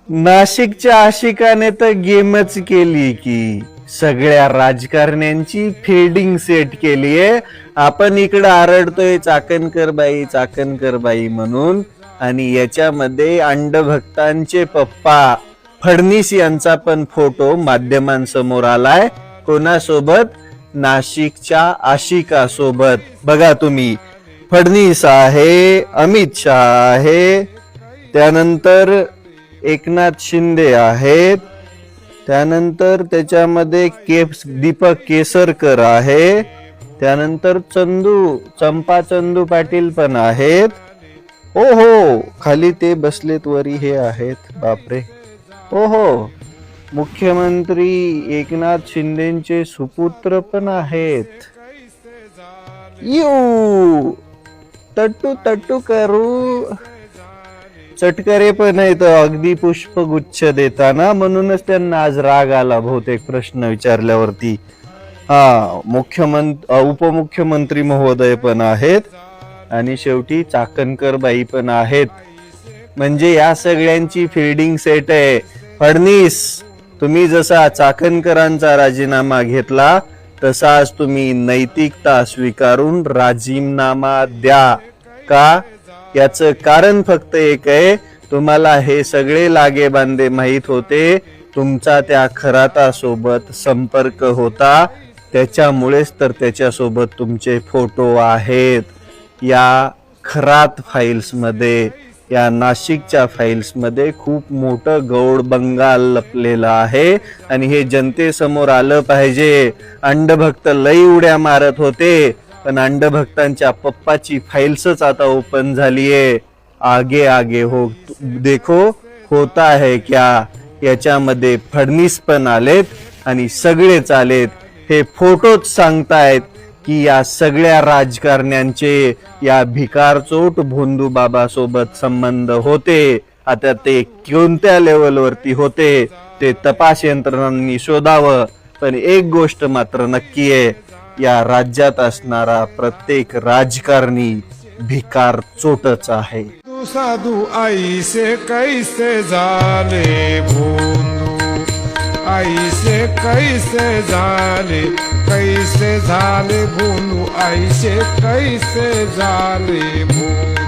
नाशिकच्या आशिकाने तर गेमच केली की सगळ्या राजकारण्यांची फिल्डिंग सेट केलीये. आपण इकडं आरडतोय चाकणकर बाई म्हणून, आणि याच्यामध्ये अंधभक्तांचे पप्पा फडणीस यांचा पण फोटो माध्यमांसमोर आलाय. कोणासोबत? नाशिकच्या आशिका सोबत. बघा तुम्ही, फडणीस आहे, अमित शहा आहे, त्यानंतर एकनाथ शिंदे आहेत, त्यानंतर त्याच्यामध्ये दीपक केसरकर आहे, त्यानंतर चंपा चंदू पाटील पण आहेत. हो खाली ते बसलेत, वरी हे आहेत. बापरे, हो मुख्यमंत्री एकनाथ शिंदेचे सुपुत्र पण आहेत. यू तट्टू करू चटकरे पण आहेत अगदी पुष्पगुच्छ देताना, म्हणूनच त्यांना आज राग आला बहुतेक प्रश्न विचारल्यावरती. उपमुख्यमंत्री महोदय पण आहेत, आणि शेवटी चाकणकर बाई पण आहेत. म्हणजे या सगळ्यांची फिल्डिंग सेट आहे. फडणीस, तुम्ही जसा चाकणकरांचा राजीनामा घेतला तसा आज तुम्ही नैतिकता स्वीकारून राजीनामा द्या. का? याचं कारण फक्त एक आहे, तुम्हाला हे सगळे लागे बांधे माहित होते, तुमचा त्या खराता सोबत संपर्क होता, त्याच्यामुळेच तर त्याच्यासोबत तुमचे फोटो आहेत. या खरात फाईल्स मध्ये, या नाशिकच्या फाईल्स मध्ये खूप मोठं गौड बंगाल लपलेलं आहे, आणि हे जनतेसमोर आलं पाहिजे. अंधभक्त लई उड्या मारत होते, पण अंधभक्तांच्या पप्पाची फाईल्सच आता ओपन झालीये. आगे आगे हो देखो होता है क्या. याच्यामध्ये फडणीस पण आलेत आणि सगळेच आलेत. हे फोटोच सांगतायत की या सगळ्या राजकारण्यांचे या भिकारचोट भोंदू बाबा सोबत संबंध होते. आता ते कोणत्या लेवलवरती होते ते तपास यंत्रणांनी शोधावं. पण एक गोष्ट मात्र नक्की आहे, या राज्यात असणारा प्रत्येक राजकारणी भिकार चोटच आहे. साधू आई से कैसे झाले भोंदू, आई से कैसे झाले भोंदू, आई से कैसे झाले भोंदू.